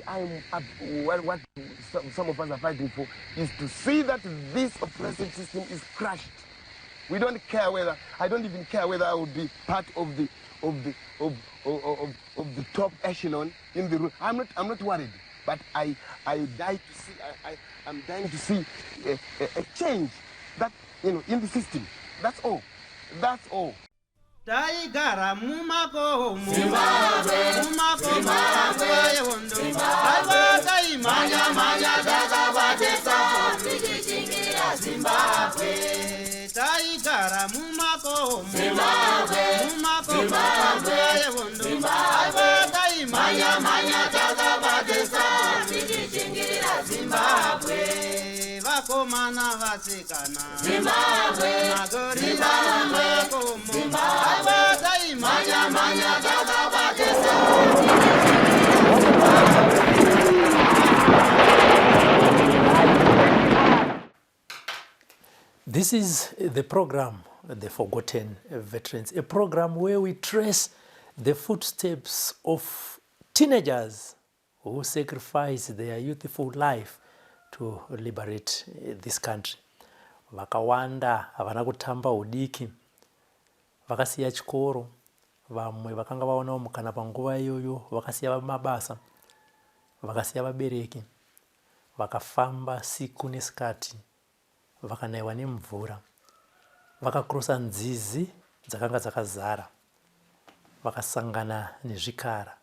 what some of us are fighting for is to see that this oppressive system is crushed. We don't care whether, I don't even care whether I would be part of the top echelon in the room. I'm not worried, but I'm dying to see a change that, in the system. That's all. That's all. Taigara mumako Zimbabwe, Zimbabwe, Zimbabwe, manya dakabatesa, Zimbabwe. Taigara mumako Zimbabwe, Zimbabwe, Zimbabwe, manya dakabatesa, Zimbabwe. Vakomana vasikana Zimbabwe, magorila makomo Zimbabwe, manya dakabatesa. This is the program, The Forgotten Veterans, a program where we trace the footsteps of teenagers who sacrifice their youthful life to liberate this country. Vakawanda havana kutamba udiki, vakasiya chikoro, vamwe vakanga vaonawo mukana panguva iyoyo, vakasiya mabasa, vakasiya vabereki, vakafamba siku nesikati, vakanaiwa nemvura, vakakrosa nzizi dzakanga dzakazara, vakasangana nezvikara.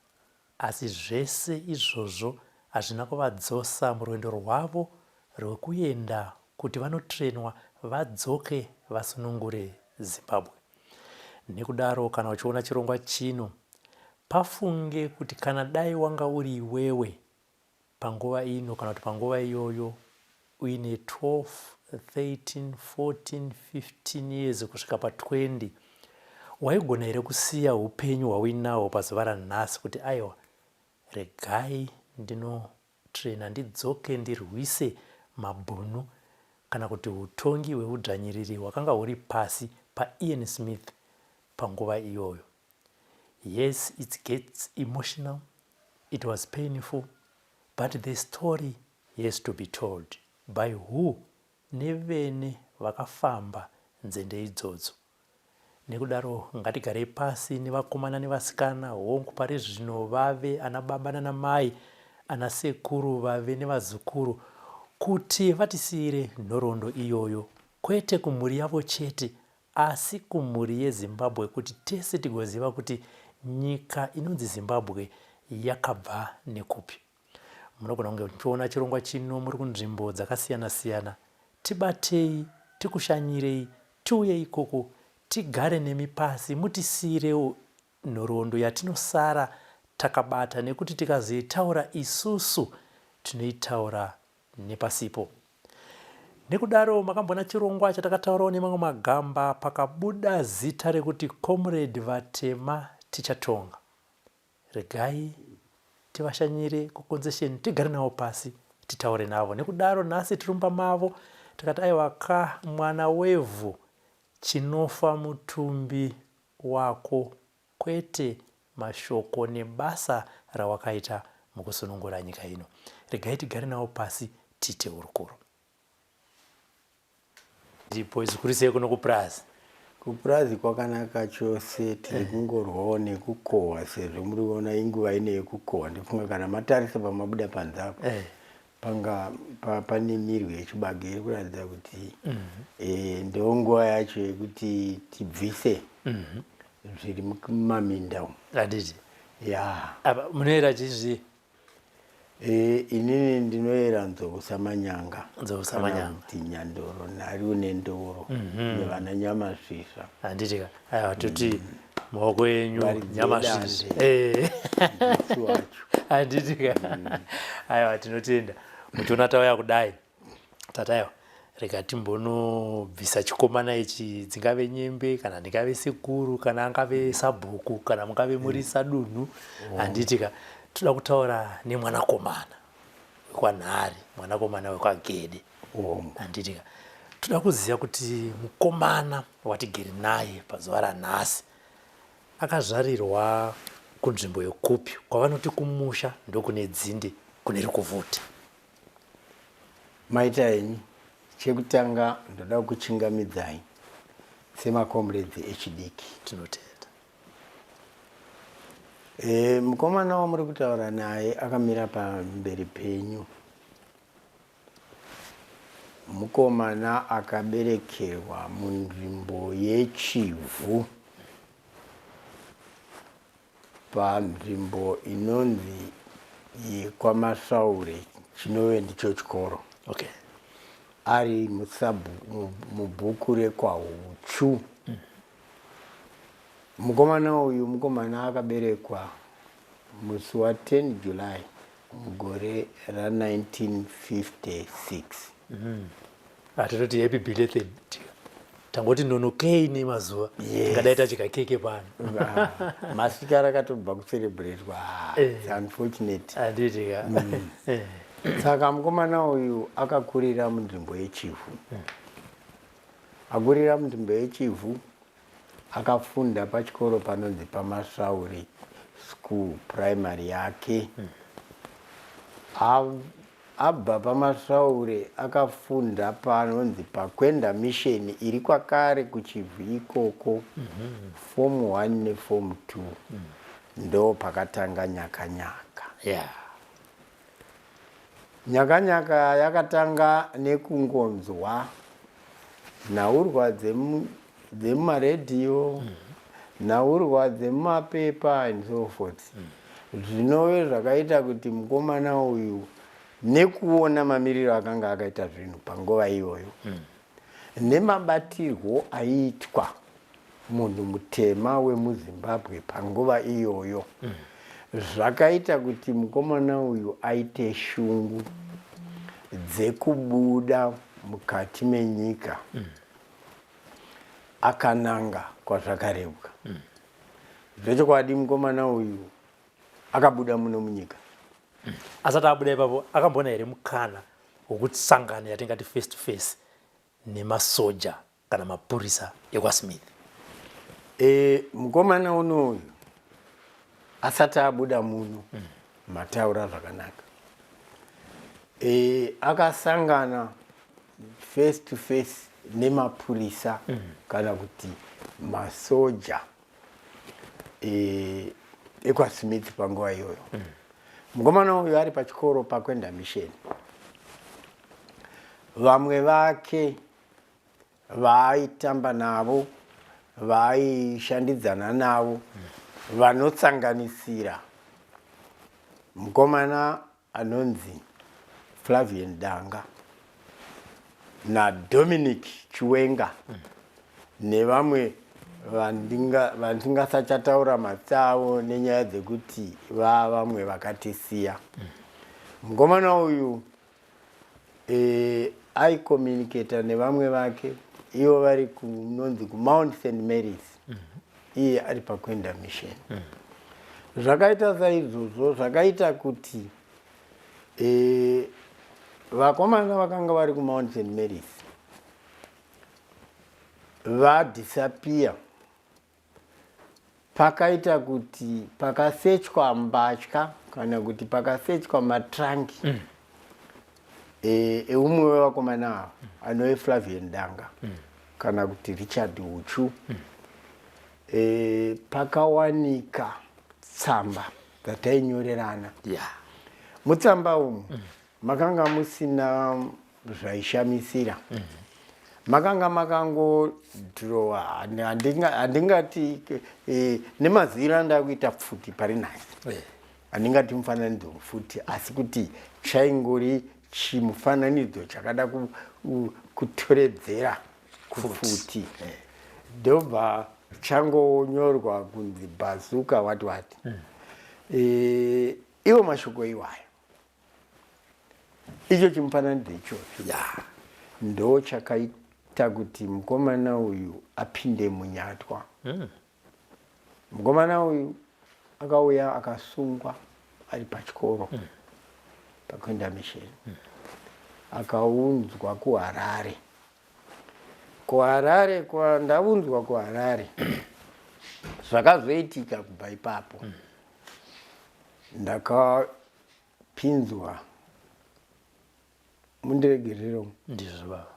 Asi zvese izvozvo hazvina kuvadzosa murwendo rwavo rwekuenda kuti vanotrenwa vadzoke vasunungure Zimbabwe. Nekudaro kana uchiona chirongwa chino, pafunge kuti kana dai wanga uri iwewe panguva ino kana kuti panguva iyoyo uine 12, 13, 14, 15 years kusvika pa20, waigona here kusiya upenyu hwauinawo pazuva ranhasi kuti aiwa, regai ndinotrena ndidzoke ndirwise mabhunu kana kuti utongi hweudzvanyiriri hwakanga huri pasi paIan Smith panguva iyoyo. Yes, it gets emotional, it was painful, but the story has to be told. By who? Nevene vakafamba nzende idzodzo. Nekudaro ngatigarei pasi nevakomana nevasikana hongu pari zvino, vave ana baba nana mai, ana sekuru, vave nevazukuru, kuti vatisiyire nhoroondo iyoyo, kwete kumhuri yavo chete asi kumhuri yeZimbabwe, kuti tese tigoziva kuti nyika inonzi Zimbabwe yakabva nekupi. Munogona kunge muchiona chirongwa chino muri kunzvimbo dzakasiyana siyana. Tibatei, tikushanyirei, tiuye ikoko, tigare nemi pasi, mutisiyirewo nhoroondo yatinosara takabata, nekuti tikazoitaura isusu tinoitaura nepasipo. Nekudaro makambona chirongwa chatakataurawo nemamwe magamba, pakabuda zita rekuti Comrade Vatema Tichatonga. Regai tivashanyire kukonzesheni, tigare navo pasi, titaure navo. Nekudaro nhasi tirumba mavo, takati aiwa mwana wevhu, chinofa mutumbi wako, kwete mashoko nebasa rawakaita mukusunungura nyika ino. Regai tigare navo pasi, tite urukuro. Ndipo zvikuru sei kuno kuPrazi? KuPrazi kwakanaka chose, tiri kungorwawo nekukohwa sezvo muri kuona inguva ine yekukohwa. Ndifunga kana matarisa pamabuda panzapo panga pane mirwi yechibage iri kuratidza kuti ndo nguva yacho yekuti tibvise zviri mumaminda umu. Handiti? Ya. Apa munoera chizvi? Inini ndinoera nzou samanyanga. Nzou samanyanga. Kuti nyandoro, nhari une ndoro, nevana nyama svisva. Handiti ka? Aiwa, tuti maoko enyu nyama svisva. Handiti ka? Aiwa, tinotenda. Muchiona tauya kudai, tataiwa, rega timbonobvisa chikomana ichi, dzingave nyembe, kana ndingave sekuru, kana angave sabhuku, kana mungave muri sadunhu. Handiti ka? Toda kutaura nemwanakomana wekwanhari, mwanakomana wekwagede. Handiti ka? Toda kuziva kuti mukomana watigere naye pazuva ranhasi akazvarirwa kunzvimbo yekupi, kwavanoti kumusha ndokune dzinde, kune rikuvhute. Maita henyu chekutanga ndoda kuchingamidzai semakomredzi echidiki. Tinotenda. Mukomana wamuri kutaura naye akamira pamberi penyu. Mukomana akaberekerwa munzvimbo yeChivhu, panzvimbo inonzi yeKwamasaure, chinove ndicho chikoro. Okay. Ari mubhuku rekwaHuchu. Mukomana uyu mukomana akaberekwa musi wa10 July mugore ra1956. Atinoti happy belated. Tangoti nonokei nemazuva. Tingadai tachika keke pano. Masika rakatobva kucelebratewa. It's unfortunate. Anditika. Saka mukomana uyu akakurira munzvimbo yeChivhu. Akurira munzvimbo yeChivhu, akafunda pachikoro panonzi paMasauri School primary yake. Abva paMasaure akafunda panonzi pakwenda mission iri kwakare kuChivhu ikoko. Form 1 neForm 2. Ndo pakatanga nyakanyaka. Yeah. Nyakanyaka yakatanga nekungonzwa nhaurwa dzemumaredhiyo, nhaurwa dzemumapepa and so forth. Zvinove zvakaita kuti mukomana uyu nekuona mamiriro akanga akaita zvinhu panguva iyoyo, nemabatirwo aiitwa munhu mutema wemuZimbabwe panguva iyoyo, zvakaita kuti mukomana uyu aite shungu dzekubuda mukati menyika akananga kwazvakareuka. Zvechokwadi mukomana uyu akabuda muno munyika. Asati abuda ipapo akambona here mukana wokusangana yatingati face to face nemasoja kana mapurisa ekwaSmith? Mukomana unoyu asati abuda muno, mataura zvakanaka, akasangana face to face nemapurisa kana kuti masoja ekwaSmith panguva iyoyo. Mukomana uyu ari pachikoro pakwenda mission. Vamwe vake vaaitamba navo, vaaishandidzana navo, vanotsanganisira mukomana anonzi Flavian Danga naDominic Chiwenga nevamwe vandingasachataura mazita avo nenyaya dzekuti vamwe vakatisiya. Mukomana uyu aicommunicata nevamwe vake ivo vari kunonzi kuMount St Mary's, iye ari pakwenda mission. Zvakaita saizvozvo zvakaita kuti vakomana vakanga vari kuMount St Mary's vadisappear. Pakaita kuti pakasechwa mbatya kana kuti pakasechwa matrangi eumwe wevakomana ava anove Flavian Danga kana kuti Richard Huchu. Pakawanika tsamba dzatainyorerana. Mutsamba umu makanga musina zvaishamisira. Makanga makangodhirowa, handingati nemazira ndakuita pfuti pari naye, handingati mufananidzo pfuti, asi kuti chaingori chimufananidzo chakada kutoredzera kupfuti. Ndobva changonyorwa kunzi Bazooka what. Iwo mashoko iwayo. Icho chimufananidzo ichocho ndo chakaita kuti mukomana uyu apinde munyatwa. Mukomana uyu akauya akasungwa ari pachikoro pakwenda mission. Akaunzwa kuHarare. Ndaunzwa kuHarare. Zvakazoitika kubva ipapo ndakatora pinzwa mundiregerero ndizvo baba.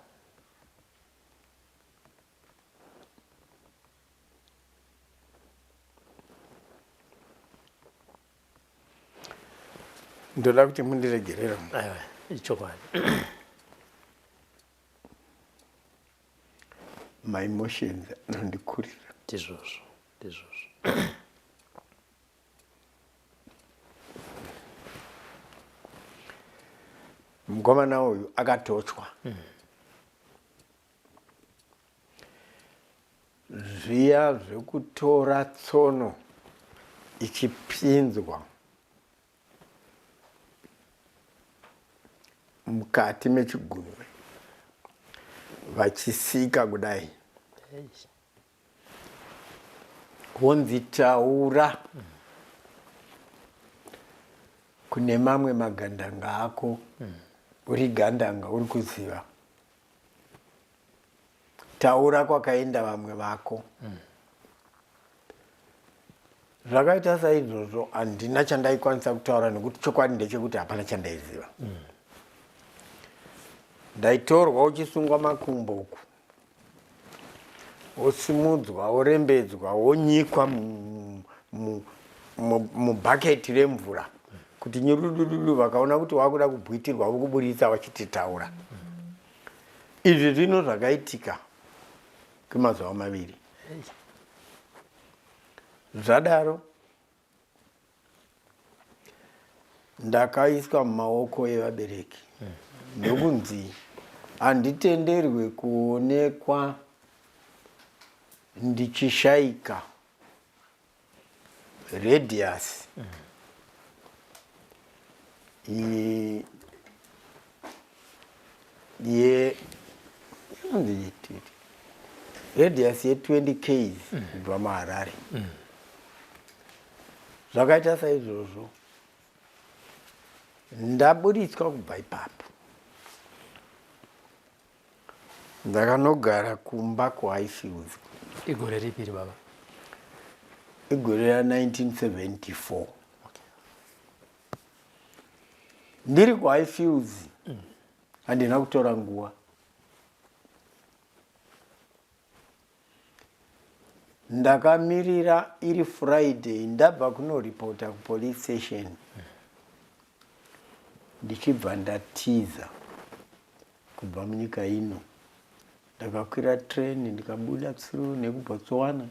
ndoda kuti mundiregerero. Aiwa, ichokwadi. My emotions anondikurira. Ndizvozvo, ndizvozvo. Mukomana uyu akatochwa. Zviya zvekutora tsono ichipinzwa mukati mechigumwe vachisika kudai wonzi taura kune mamwe magandanga ako uri gandanga uri kuziva. Taura kwakaenda vamwe vako. Zvakaita saizvozvo handina chandaikwanisa kutaura nekuti chokwadi ndechekuti hapana chandaiziva. Ndaitorwa uchisungwa makumbo uku, wosimudzwa, worembedzwa, wonyikwa mubhaketi remvura kuti nyurudududu vakaona kuti wakuda kubwitirwa vokuburitsa vachiti taura. Izvi zvino zvakaitika kwemazuva maviri. Zvadaro ndakaiswa mumaoko evabereki ndokunzi handitenderwe kuonekwa ndichishaika radius radius ye20 k's kubva muHarare. Zvakaita saizvozvo ndaburitswa kubva ipapo ndakanogara kumba kuHighfields. Igore ripiri baba? Igore ra1974. Ndiri kuHighfields handina kutora nguva. Ndakamirira iri Friday ndabva kunoripota kupolice station ndichibva ndatiza kubva munyika ino. Ndakakwira train ndikabuda through nekuBotswana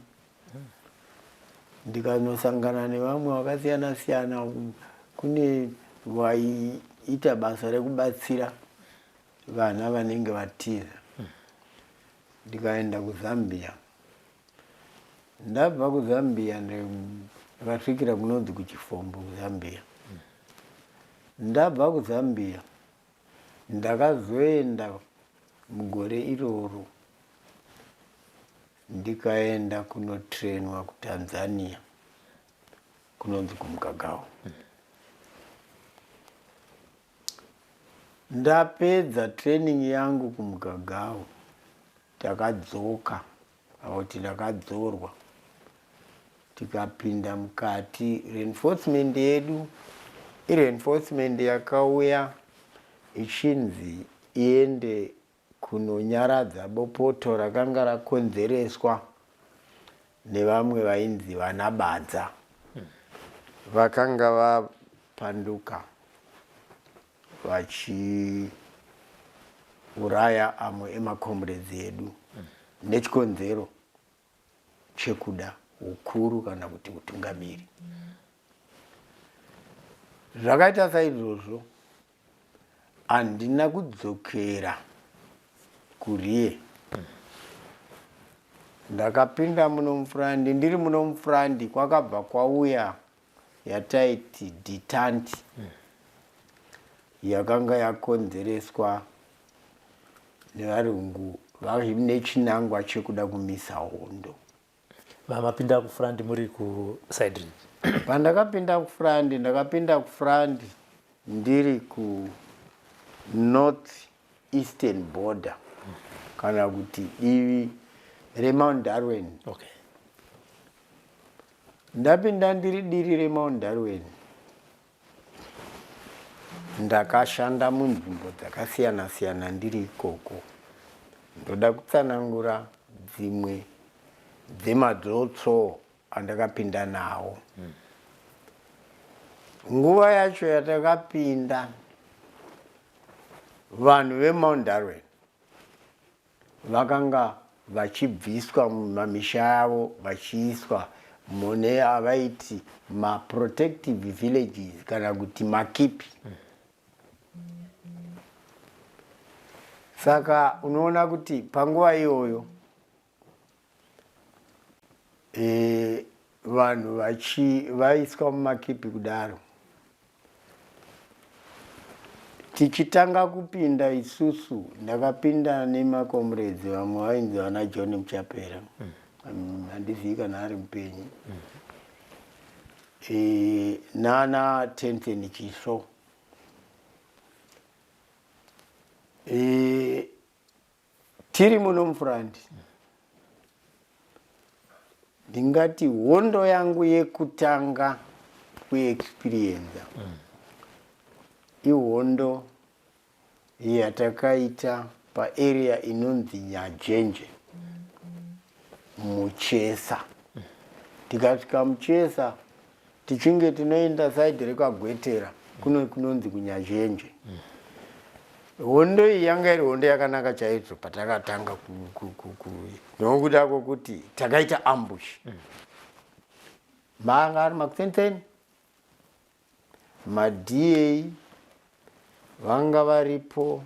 ndikanosangana nevamwe vakasiyana siyana. Kune waiita basa rekubatsira vana vanenge vatiza. Ndikaenda kuZambia. Ndabva kuZambia ndakasvikira kunonzi kuChifombo kuZambia. Ndabva kuZambia ndakazoenda mugore iroro ndikaenda kunotrainwa kuTanzania kunonzi kuMukagao. Ndapedza training yangu kuMukagao takadzoka kuti ndakadzorwa tikapinda mukati. Reinforcement yedu ireinforcement yakauya ichinzi iende kunonyaradza bopoto rakanga rakonzereswa nevamwe vainzi vanabadza vakanga vapanduka vachiuraya amwe emakomrades edu nechikonzero chekuda ukuru kana kuti utungamiri. Zvakaita saizvozvo handina kudzokera kuRiye. Ndakapinda muno muFrandi. Ndiri muno muFrandi kwakabva kwauya yataiti ditanti yakanga yakonzereswa nevarungu nechinangwa chekuda kumisa hondo. Vamapinda kuFrandi muri kuside ridge? Pandakapinda kuFrandi, ndakapinda kuFrandi ndiri ku north eastern border kana kuti divi reMount Darwin. Okay. Ndapinda ndiri diri reMount Darwin ndakashanda munzvimbo dzakasiyana siyana ndiri ikoko. Ndoda kutsanangura dzimwe dzemadzoso andakapinda nawo. Nguva yacho yatakapinda, vanhu veMount Darwin vakanga vachibviswa mumamisha yavo vachiiswa mune avaiti maprotective villages kana kuti makipi. Saka unoona kuti panguva iyoyo vanhu vaiswa mumakipi kudaro. Tichitanga kupinda isusu, ndakapinda nemakomrades vamwe vainzi vana John Muchapera, handizivi kana ari mupenyu, nana Tenzeni Chiso. Tiri muno mufurandi, ndingati hondo yangu yekutanga kuexperience ihondo yatakaita paarea inonzi Nyajenje muchesa. Tikasvika muchesa tichinge tinoenda side rekwaGwetera kunonzi kuNyajenje. Hondo iyi yanga iri hondo yakanaka chaizvo patakatanga nokuda kwokuti takaita ambush. Manga ari makusenseni, maDA vanga varipo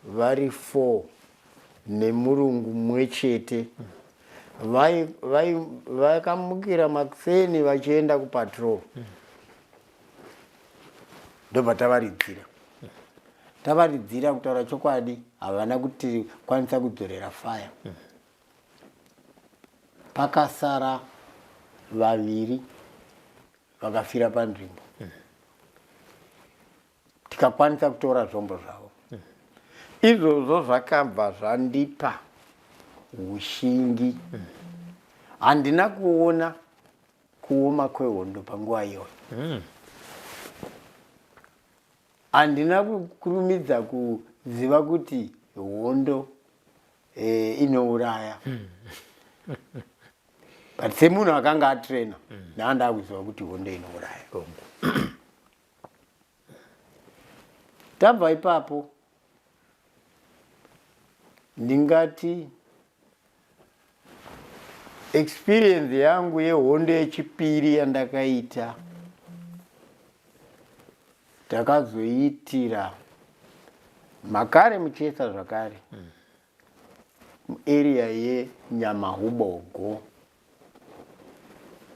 vari 4 nemurungu mumwe chete. Vakamukira makuseni vachienda kupatrol. Ndobva tavaridzira kutaura chokwadi, havana kuti kwanisa kudzorera fire. Pakasara 2 vakafira panzvimbo. Tikakwanisa kutora zvombo zvavo. Izvozvo zvakabva zvandipa ushingi. Handina kuona kuoma kwehondo panguva iyoyo. Handina kurumidza kuziva kuti hondo inouraya. But semunhu akanga atraina, ndanga kuziva kuti hondo inouraya. Tabva ipapo, ndingati experience yangu yehondo yechipiri yandakaita, takazoitira makare muchesa zvakare, area yeNyamahubogo.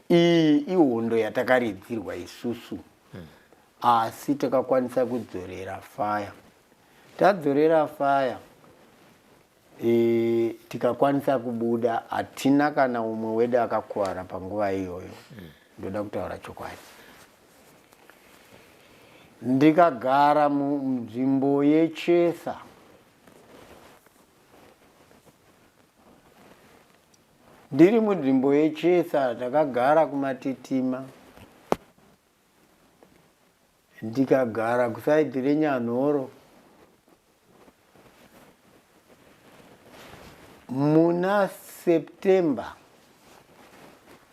Iyi ihondo yatakaridzirwa isusu, asi takakwanisa kudzorera fire. Tadzorera fire, tikakwanisa kubuda. Hatina kana umwe wedu akakuwara panguva iyoyo. Ndoda kutaura chokwadi. Ndikagara munzvimbo yechesa. Ndiri munzvimbo yechesa, takagara kumatitima. Ndikagara kusaidi reNyanhoro. Muna September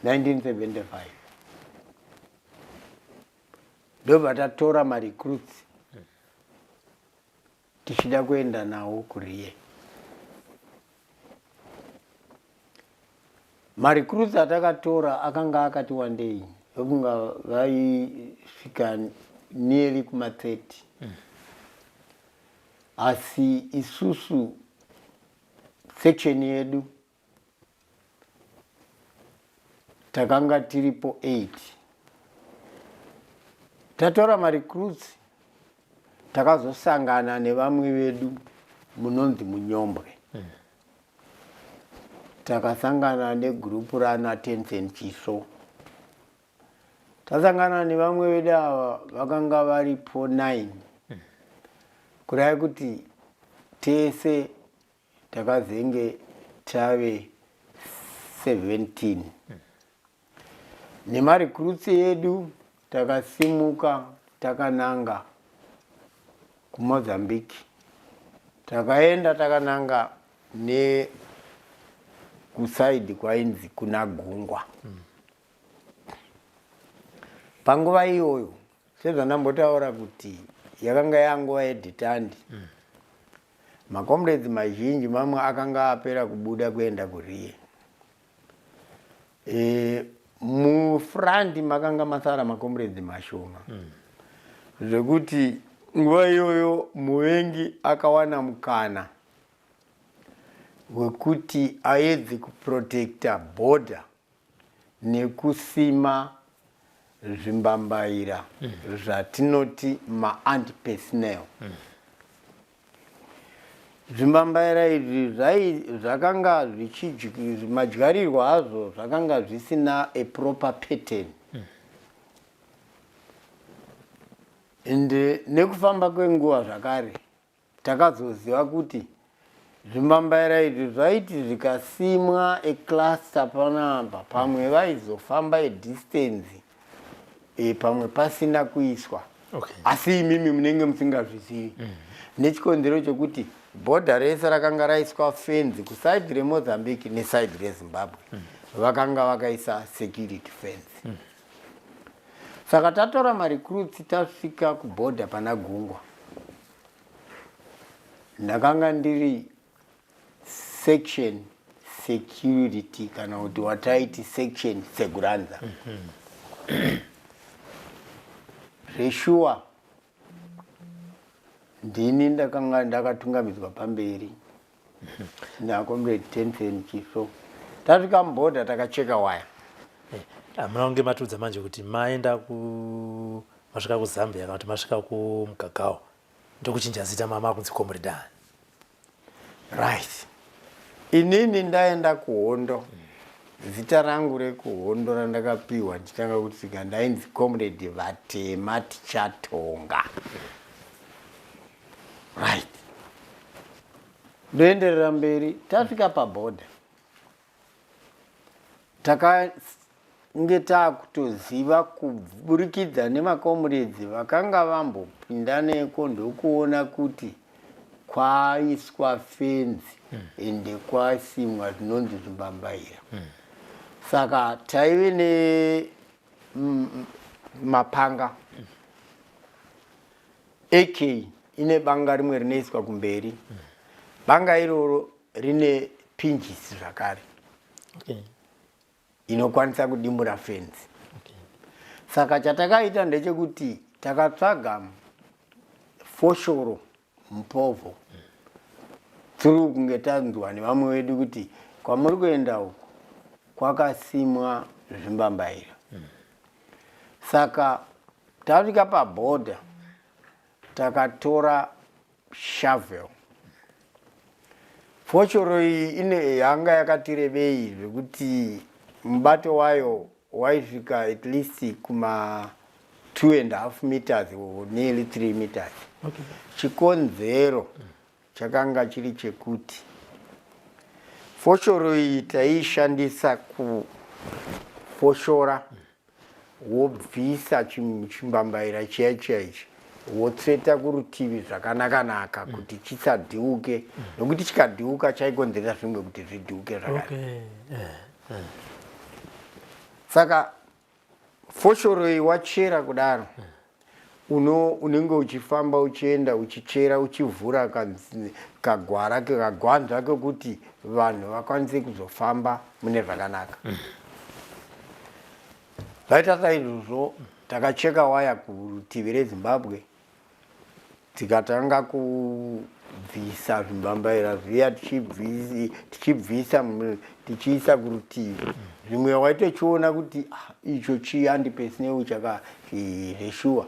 1975. Ndobva tatora marecruits tichida kuenda nawo kuRiye. Marecruits atakatora akanga akati wandei, vokunga vaisvika nearly kuma 30. Asi isusu section yedu takanga tiripo 8. Tatora marecruits, takazosangana nevamwe vedu munonzi Munyombwe. Takasangana negrupu rana Tenzeni Chiso. Tasangana nevamwe vedu ava vakanga varipo 9. Kurai kuti tese takazenge tave 17. Nemarecruits yedu takasimuka takananga kuMozambique. Takaenda takananga kusaidi kwainzi kuna Gungwa. Panguva iyoyo sezvandambotaura kuti yakanga yanguva yedhitandi. Makomrades mazhinji mamwe akanga apera kubuda kuenda kuRiye. Mufrandi makanga masara makomrades mashoma. Zvekuti nguva iyoyo muvengi akawana mukana wekuti aedze kuprotecta border nekusima zvimbambaira zvatinoti ma-anti-personnel. Zvimbambaira izvi zvakanga madyarirwo azvo zvakanga zvisina a proper pattern. Ende nekufamba kwenguva zvakare takazoziva kuti zvimbambaira izvi zvaiti zvikasimwa ecluster panapa pamwe vaizofamba edistance pamwe pasina kuiswa. Asi imimi munenge musingazvizivi. Nechikonzero chokuti bhodha rese rakanga raiswa fence kusaidi reMozambique nesaidi reZimbabwe. Vakanga vakaisa security fence. Saka tatora marecruits tasvika kubhodha pana Gungwa. Ndakanga ndiri section security kana kuti wataiti section seguranza. Zveshuwa ndini ndakanga ndakatungamidzwa pamberi nakomrade Tensen Chiso. Tasvika mubhodha takacheka waya. Hamuna kunge matudza manje kuti maenda masvika kuZambia kana kuti masvika kuMugagao ndokuchinja zita mama kunzi comrade. Right. Inini ndaenda kuHondo. Zita rangu rekuHondo randakapiwa ndichitanga kutsika ndainzi comrade Vatema Tichatonga. Right. Ndoenderera mberi tasvika pabhodha. Takange takutoziva kuburikidza nemakomrades vakanga vambopinda neko ndokuona kuti kwaiswa fence ende kwasimwa zvinonzi zvimbambaira. Saka taive mapanga. AK ine banga rimwe rinoiswa kumberi. Banga iroro rine pinches zvakare. Inokwanisa kudimbura fence. Saka chatakaita ndechekuti takatsvaga foshoro mupovo. Tiri kunge tanzwa nevamwe vedu kuti kwamuri kuenda uku kwakasimwa zvimbambaira. Saka tasvika pabhodha takatora shovel. Foshoro iyi yanga yakati rebei zvekuti mubato wayo waisvika at least kuma 2.5 meters or nearly 3 meters. Chikonzero chakanga chiri chekuti foshoro iyi taishandisa kufoshora wobvisa chimbambaira chiya ichi wotsveta kurutivi zvakanaka kuti chisadhiuke nokuti chikadhiuka chaikonzera zvimwe kuti zvidhiuke zvakare. Saka foshoro iyi wachera kudaro unenge uchifamba uchienda uchichera uchivhura kagwara kagwanza kekuti vanhu vakwanise kuzofamba mune zvakanaka. Vaita saizvozvo takacheka waya kurutivi reZimbabwe tikatanga kubvisa zvimbambaira zviya tichibvisa tichiisa kurutivi. Zvimwe waitochiona kuti icho chi-anti-personnel chakazveshuwa.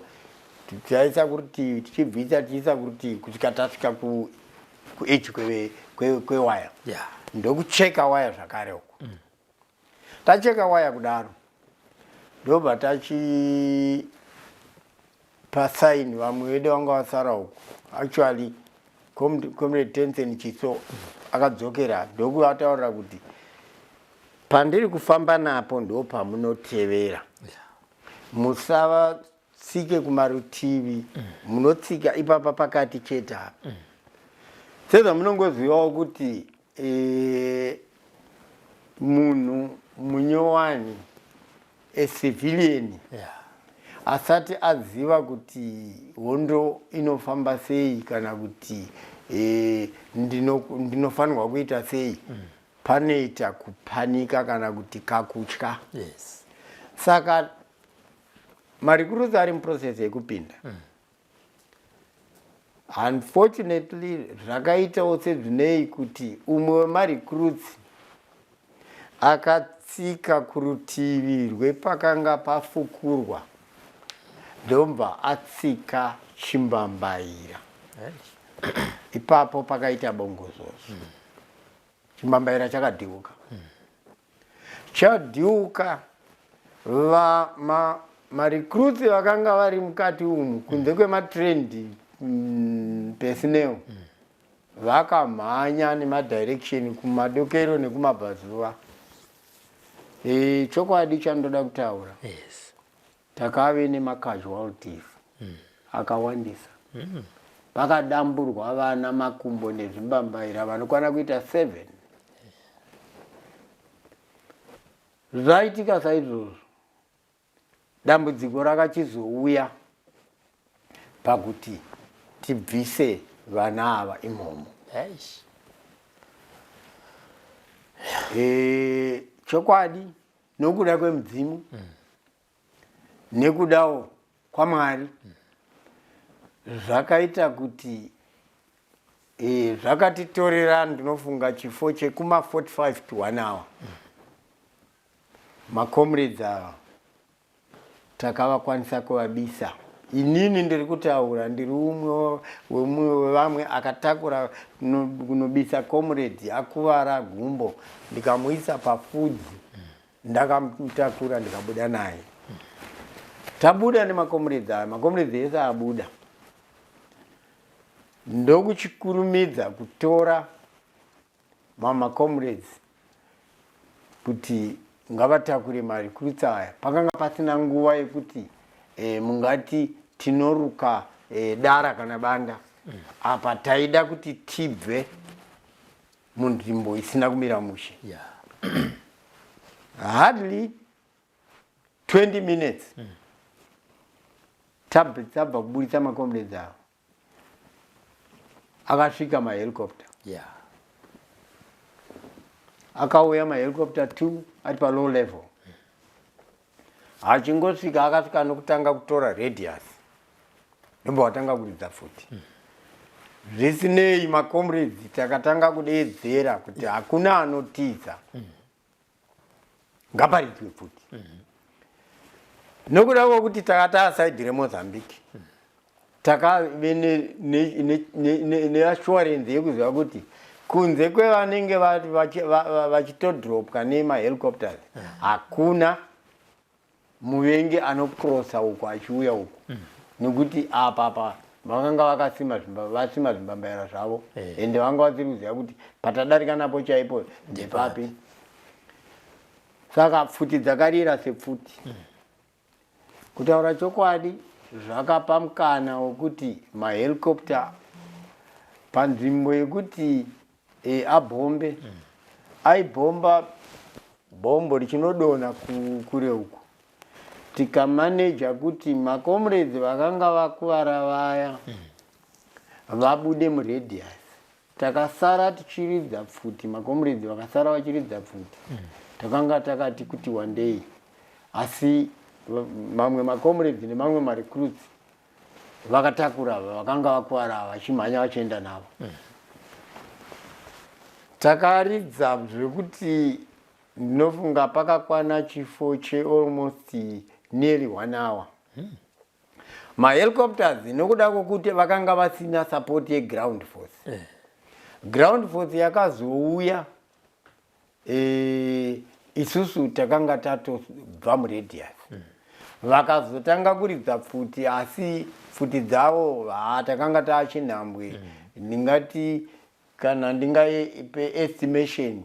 Tichaisa kurutivi tichibvisa tichiisa kurutivi kusvika tasvika kuedge kwewaya. Ndokucheka waya zvakare uko. Tacheka waya kudaro ndobva tachipasaini vamwe vedu vanga vasara uko. Actually comrade Tensen Chiso akadzokera ndokuvataurira kuti pandiri kufamba napo ndo pamunotevera. Musava mutsike kumarutivi munotsika ipapa pakati chete apa sezva munongozivawo kuti munhu munyowani civilian asati aziva kuti hondo inofamba sei kana kuti ndinofanirwa kuita sei panoita kupanika kana kuti kakutya. Saka maricruits ari muprocess yekupinda unfortunately zvakaitawo sezvinei kuti umwe wemaricruits akatsika kurutivi rwepakanga pafukurwa ndomba atsika chimbambaira. Ipapo pakaita bongozozo. Chimbambaira chakadhiuka. Chadhiuka maricruits vakanga vari mukati umu kunze kwematrend personnel vakamhanya nemadirection kumadokero nekumabvazuva. Chokwadi chandoda kutaura. Takave nemacasualties akawandisa. Pakadamburwa vana makumbo nezvimbambaira vanokwana kuita 7. Zvaitika saizvozvo dambudziko rakachizouya pakuti tibvise vana ava imomo. Chokwadi nokuda kwemudzimu nekudawo kwaMwari zvakaita kuti zvakatitorera ndinofunga chifo chekuma 45 to 1 hour. Macomrades ava takavakwanisa kuvabisa. Inini ndiri kutaura ndiri umwe wevamwe akatakura kunobisa comrades akuvara gumbo ndikamuisa pafudzi ndakamutakura ndikabuda naye. Tabuda nemacomrades ava, macomrades ese abuda. Ndokuchikurumidza kutora macomrades kuti ngavatakure maricruits aya. Pakanga pasina nguva yekuti mungati tinoruka dara kana banda. Apa taida kuti tibve munzvimbo isina kumira mushe. Hardly 20 minutes tabva kuburitsa macomrades ava. Akasvika mahelicopter. Akauya mahelicopter 2 ari palow level. Achingosvika akasvika nokutanga kutora radius. Ndomba watanga kuridza futi. Zvisinei macomrades takatanga kudeedzera kuti hakuna anotiza. Ngaparidzwe futi. Nokuda kwokuti takata aside reMozambique. Takave neassurance yekuziva kuti kunze kwevanenge vachitodropwa nemahelicopters hakuna muvengi anokrosa uku achiuya uku. Nekuti apa vakanga vasima zvimbambaira zvavo ende vanga vasiri kuziva kuti patadarika napo chaipo ndepapi. Saka pfuti dzakarira sepfuti. Kutaura chokwadi zvakapa mukana wekuti mahelicopter panzvimbo yekuti abhombe aibhomba bhombo richinodonha kure uku. Tikamaneja kuti macomrades vakanga vakuvara vaya vabude muradius. Takasara tichiridza pfuti, macomrades vakasara vachiridza pfuti. Takanga takati kuti one day asi mamwe macomrades nemamwe maricruits vakatakura vakanga vakuvara vachimhanya vachienda navo. Takaridza zvekuti ndinofunga pakakwana chifo almost nearly 1 hour. Mahelicopters nokuda kwokuti vakanga vasina support yeground force. Ground force yakazouya isusu takanga tatobva muradius. Vakazotanga kuridza pfuti asi pfuti dzavo takanga taachinhambwe. Ndingati kana ndingaipe estimation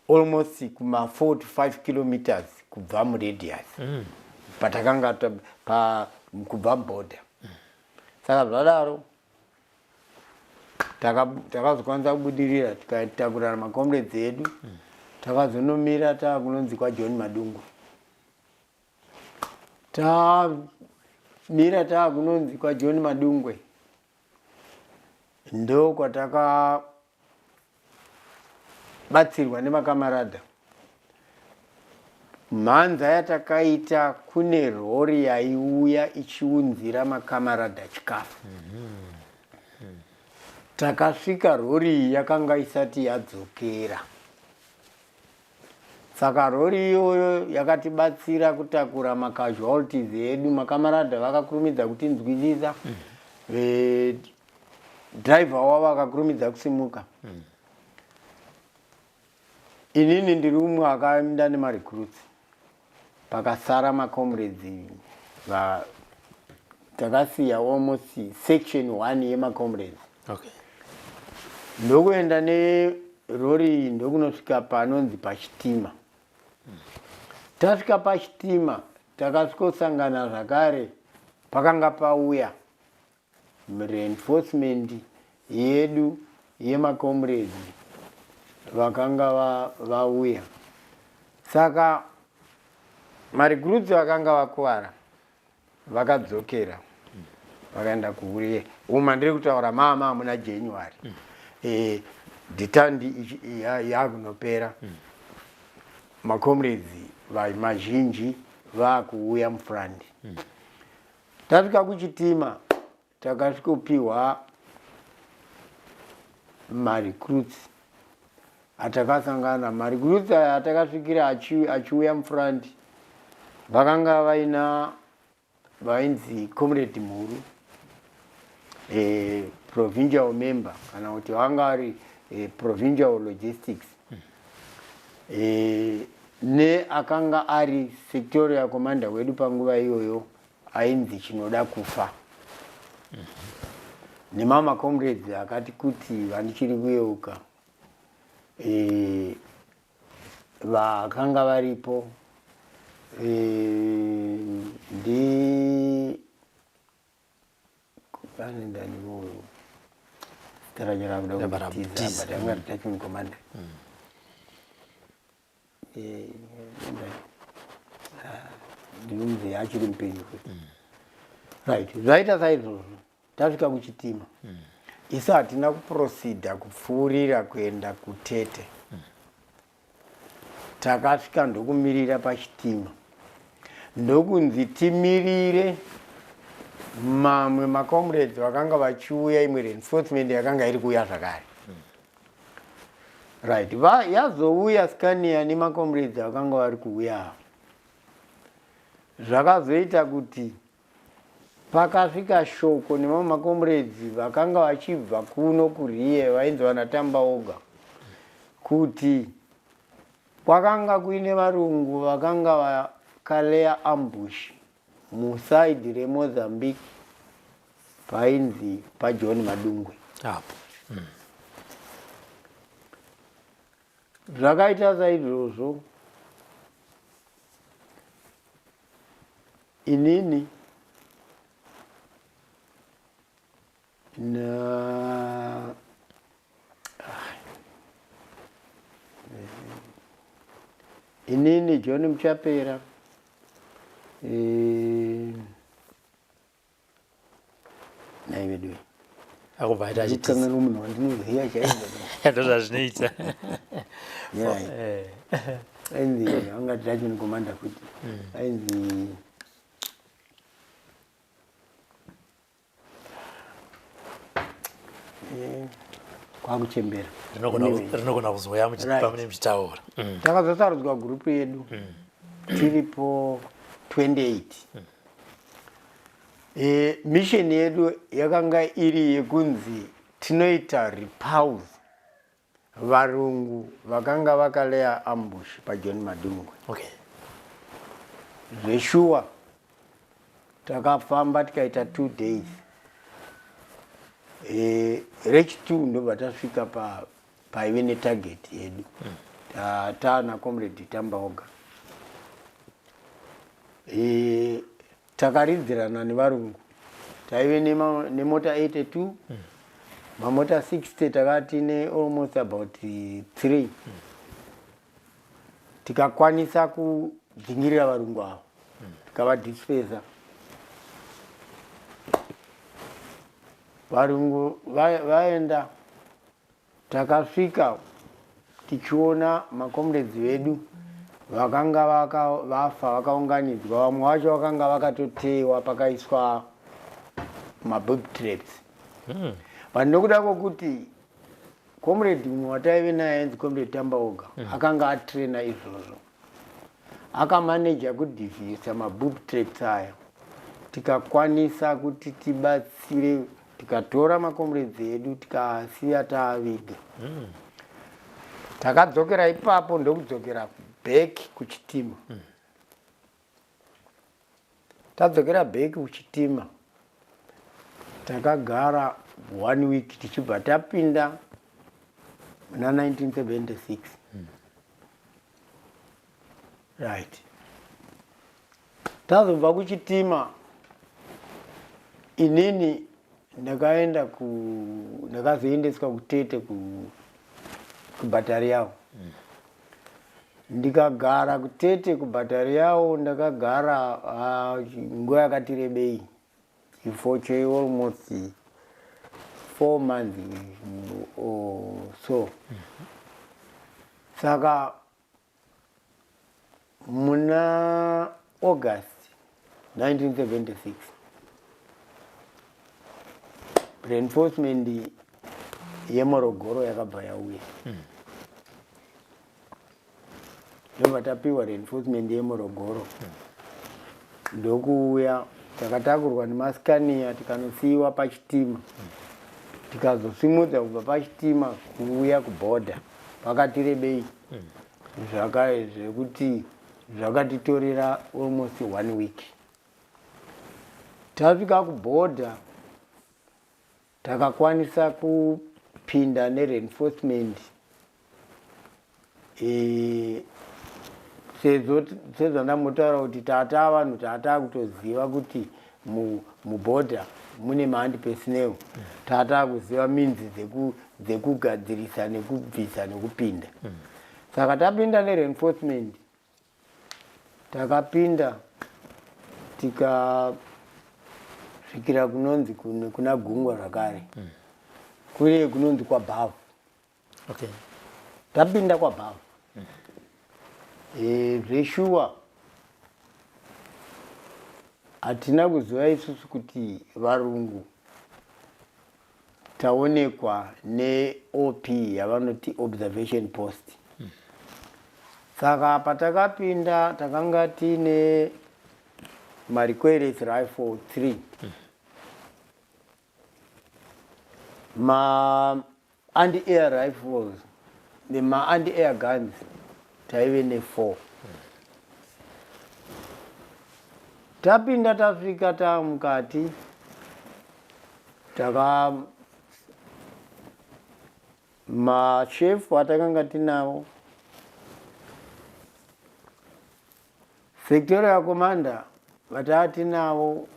almost kuma 4 to 5 kilometers kubva muradius. patakanga kubva bhodha. Saka zvadaro takazokwanisa kubudirira tikatakurana makomrades edu takazonomira takunonzi kwaJohn Madungwe. Tamira takunonzi kwaJohn Madungwe ndo kwatakabatsirwa nemakamarada. Mhanza yatakaita kune rori yaiuya ichiunzira makamarada chikafu. Takasvika rori yakanga isati yadzokera. Saka rori iyoyo yakatibatsira kutakura macasualties edu. Makamarada vakakurumidza kutinzwisisa. Driver wavo akakurumidza kusimuka. Inini ndiri umwe akaenda nemarecruits. Pakasara macomrades takasiya almost section 1 yemacomrades. Okay. Ndokuenda nerori ndokunosvika panonzi pachitima. Tasvika pachitima takasvikosangana zvakare pakanga pauya reinforcement yedu yemacomrades vakanga vauya. Saka marecruits vakanga vakuwara vakadzokera vakaenda kuhuriye. Uma ndiri kutaura mama muna January. Dhitandi yakunopera. Macomrades mazhinji vakuuya mufrandi. Tasvika kuchitima takasvikopiwa marecruits atakasangana. Marecruits aya atakasvikira achiuya mufrandi vakanga vainzi comrade Mhuru, provincial member kana kuti vanga vari provincial logistics, ne akanga ari sectorial commander wedu panguva iyoyo ainzi Chinoda Kufa. Nemama comrades akati kuti vandichiri kuyeuka vakanga varipo ndi ndani moyo tarajara kuda kutiza badanga detachment commander. Ndinonzi achiri mpenyu. Right, zvaita saizvozvo tasvika kuchitima. Isi hatina kuproceda kupfuurira kuenda kuTete. Takasvika ndokumirira pachitima. Ndokunzi timirire mamwe macomrades vakanga vachiuya, imwe reinforcement yakanga iri kuuya zvakare. Right, yazouya Scania nemacomrades vakanga vari kuuya. Zvakazoita kuti pakasvika shoko nemamwe macomrades vakanga vachibva kuno kuRiye vainzi vanaTambaoga kuti kwakanga kuine varungu vakanga vakaleya ambush musaidi reMozambique painzi paJohn Madungwe. Zvakaita saizvozvo inini John Mchapera naivedwe akubvaita achitiza munhu wandinoziya chaizvo ndozvazvinoita. ainzi anga detachment commander kuti ainzi kwakuchembera rinogona kuzoya pamune muchitaura. Takazosarudzwa gurupu yedu tiripo 28. Mission yedu yakanga iri yekunzi tinoita repulse varungu vakanga vakaleya ambush paJohn Madungwe. Okay. Zveshuwa takafamba tikaita 2 days. Reach 2 ndobva tasvika paive netarget yedu. Taana comrade Tambaoga. takaridzirana nevarungu. Taive nemota 82, mamota 60 takati ne almost about 3. Tikakwanisa kudzingirira varungu avo, tikavadispersa. Varungu vaenda, takasvika tichiona makomrades vedu vakanga vafa vakaunganidzwa, vamwe vacho vakanga vakatotewa pakaiswa maboob traps. But nokuda kwokuti comrade mumwe wataive naye ainzi comrade Tambaoga akanga atraina izvozvo, akamaneja kudhivhisa maboob traps aya, tikakwanisa kuti tibatsire, tikatora makomrades edu tikasiya taavega. Takadzokera ipapo ndokudzokera back kuchitima. Tadzokera back kuchitima, takagara 1 week tichibva tapinda muna 1976. Right. Tazobva kuchitima, inini ndakazoendeswa kutete kuBetrayal. Ndikagara kutete kuBetrayal, ndakagara nguva yakati rebei, chifo che almost 4 months or so. Saka muna August 1976 reinforcement yeMorogoro yakabva yauya. Ndobva tapiwa reinforcement yeMorogoro. Ndokuuya takatakurwa nemaskania tikanosiyiwa pachitima. Tikazosimudza kubva pachitima kuuya kuborder pakati rebei. Zvekuti zvakatitorera almost 1 week. Tasvika kuborder, takakwanisa kupinda nereinforcement. Sezvo ndamotaura kuti tata vanhu tatakutoziva kuti muborder mune mahandi personnel, tatakuziva minzi dzekugadzirisa nekubvisa nekupinda. Saka tapinda nereinforcement, takapinda tikasvikira kunonzi kuna gungwa zvakare, kune kunonzi kwaBhavu. Okay. Tapinda kwaBhavu. Zveshuwa hatina kuziva isusu kuti varungu taonekwa neOP yavanoti observation post. Saka patakapinda takanga tine mariqueres rifle 3, ma anti-air rifles nema anti-air guns taive ne4. Tapinda tasvika tamukati, mashefu atakanga tinavo, sectorial commander vatatinavo,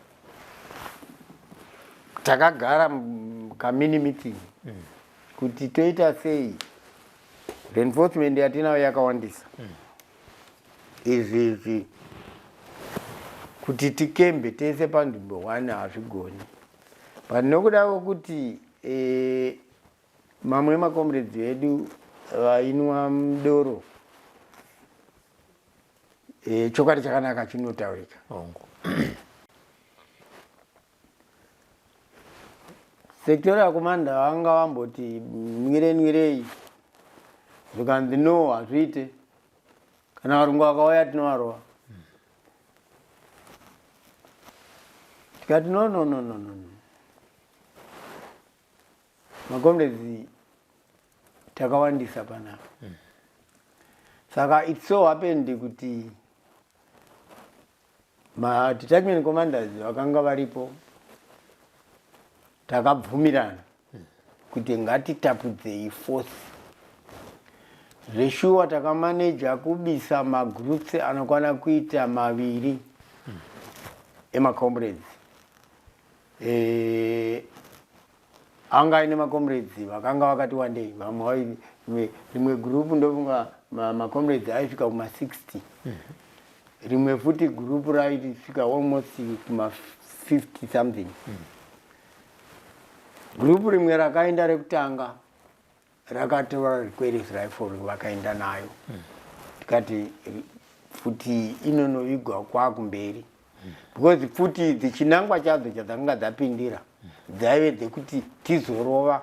takagara kamini meeting kuti toita sei. Reinforcement yatinavo yakawandisa. Izvi kuti tikembe tese panzvimbo 1 hazvigoni. But nokuda kwokuti mamwe makomrades edu vainwa mudoro, chokwadi chakanaka chinotaurika. Sectorial commander vanga vamboti nwirei, zvikanzi no hazviite, kana varungu vakauya tinovarova. Tikati no. Makomrades takawandisa panapa. Saka it so happened kuti detachment commanders vakanga varipo, takabvumirana kuti ngatitapudzei force. Zveshuwa takamaneja kubisa magroups anokwana kuita 2 emacomrades anga ine macomrades vakanga vakati wandei vamwe rimwe group ndofunga macomrades aisvika kuma 60 rimwe futi group raisvika almost kuma 50 something group rimwe rakaenda rekutanga rakatora request rifle vakaenda nayo tikati futi inonovigwa kwakumberi because futi dzichinangwa chadzo chadzanga dzapindira dzaive dzekuti tizorova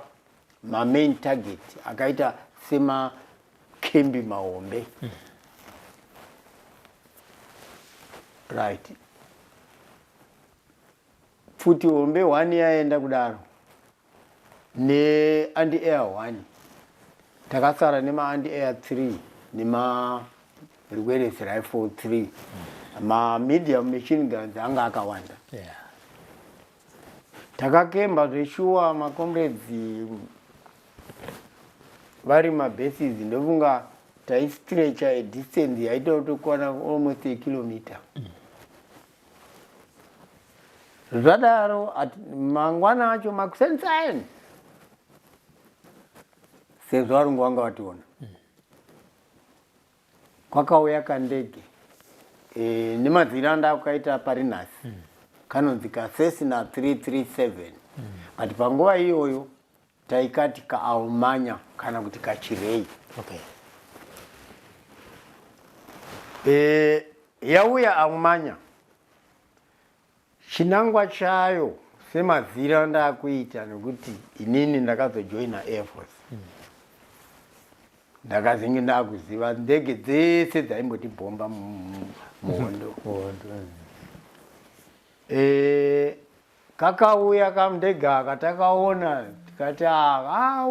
main target akaita semakembi mahombe right futi hombe 1 yaenda kudaro ne-anti-air 1 takasara nema-anti-air 3 nema-request rifle 3 ma-medium machine guns anga akawanda takakemba zveshuwa macomrades vari mabases ndofunga taistretcha adistance yaita kutokwana almost a kilometer zvadaro mangwana acho makusensaini sezvo varungu vanga vationa kwakauya kandege nemadziranda akaita parinas kanonzi kasesina 337 but panguva iyoyo taikati kaaumanya kana kuti kachirei yauya aumanya chinangwa chayo semaziranda akuita nekuti inini ndakazojoina air force ndakazinge ndakuziva ndege dzese dzaimbotibhomba muhondo kakauya kamundege aka takaona tikati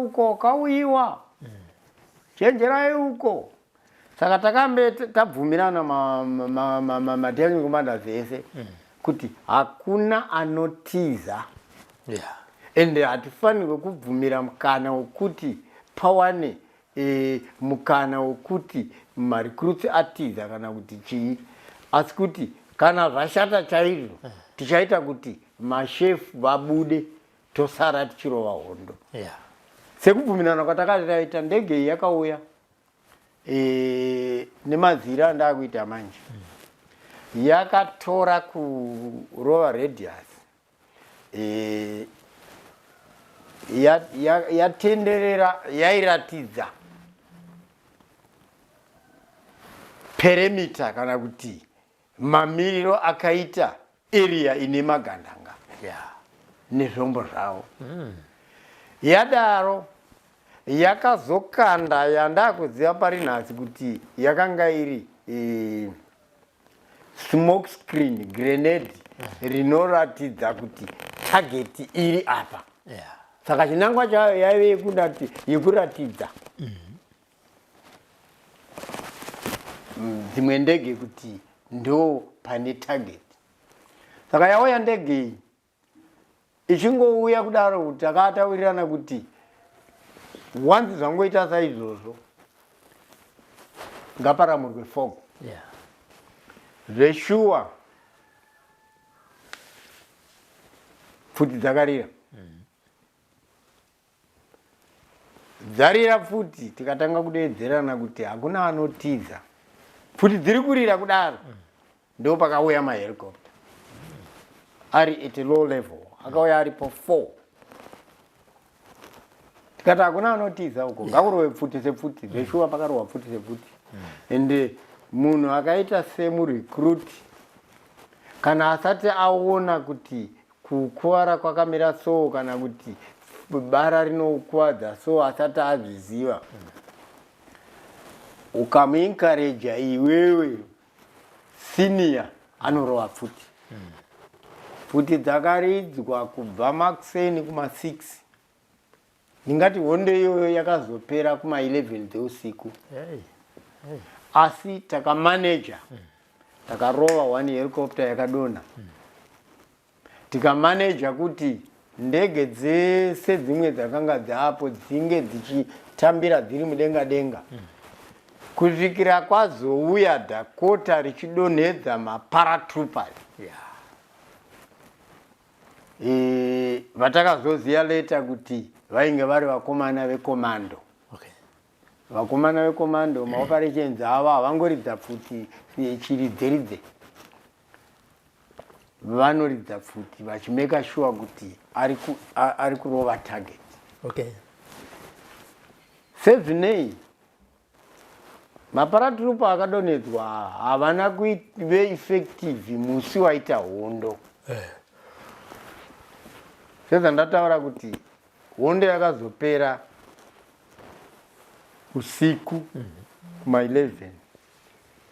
uko kauyiwa chenjerai uko saka takambe tabvumirana matechnical commanders ese kuti hakuna anotiza ende hatifanirwe kubvumira mukana wekuti pawane mukana wekuti marecruits atiza kana kuti chii asi kuti kana zvashata chaizvo tichaita kuti mashefu vabude tosara tichirova hondo sekubvumirana kwatakataita ndege iyi yakauya nemazira ndakuita manje yakatora kurova radius yatenderera yairatidza perimeter kana kuti mamiriro akaita area ine magandanga nezvombo zvavo yadaro yakazokanda yandakuziva parinhasi kuti yakanga iri smoke screen grenade rinoratidza kuti target iri apa saka chinangwa chayo yaive yekuratidza dzimwe ndege kuti ndo pane target saka yauya ndege iyi ichingouya kudaro kuti takatawirirana kuti once zvangoita saizvozvo ngaparamurwe fog zveshuwa futi dzakarira dzarira futi tikatanga kudeedzerana kuti hakuna anotiza futi dziri kurira kudaro ndo pakauya mahelicopter ari at low level akauya aripo 4 tikati hakuna anotiza uko ngakurove pfuti sepfuti zveshuwa pakarova pfuti sepfuti ende munhu akaita semurecruit kana asati aona kuti kukuvara kwakamira so kana kuti bara rinokuvadza so asati azviziva ukamuencouragea iwewe senior anorova pfuti pfuti dzakaridzwa kubva makuseni kuma 6 ndingati hondo iyoyo yakazopera kuma 11 dzeusiku asi takamaneja takarova 1 helicopter yakadonha tikamaneja kuti ndege dzese dzimwe dzakanga dzapo dzinge dzichitambira dziri mudenga denga kusvikira kwazouya Dakota richidonhedza maparatroopers Vatakazoziya leta kuti vainge vari vakomana vekomando. Okay. Vakomana vekomando maoperations avo havangoridza pfuti chiridzeridze. Vanoridza pfuti vachimeka sure kuti ari kurova target. Okay. Sevinei maparatrupa akadonedzwa havana kuve effective musi waita hondo. Sezvo ndataura kuti hondo yakazopera usiku kuma 11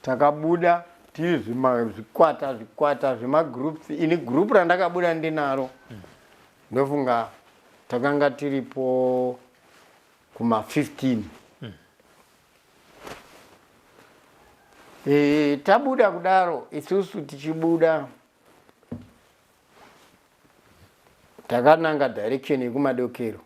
takabuda tiri zvikwata zvemagroups. Ini group randakabuda ndinaro ndofunga takanga tiripo kuma 15. Tabuda kudaro isusu tichibuda takananga direction yekumadokero.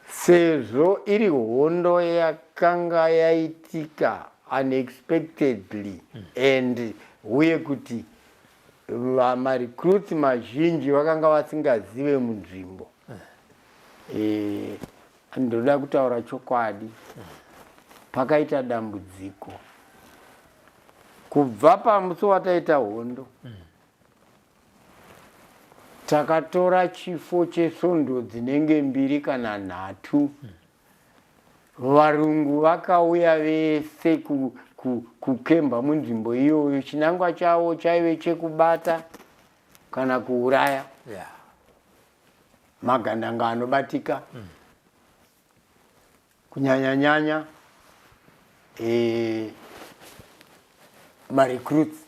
Sezvo iri hondo yakanga yaitika unexpectedly and uye kuti marecruits mazhinji vakanga vasingazive munzvimbo. Ndoda kutaura chokwadi. Pakaita dambudziko. Kubva pamusi wataita hondo. Takatora chifo chesvondo dzinenge 2 kana 3. Varungu vakauya vese kukemba munzvimbo iyoyo. Chinangwa chavo chaive chekubata kana kuuraya. Yeah. Magandanga anobatika. Kunyanya marecruits.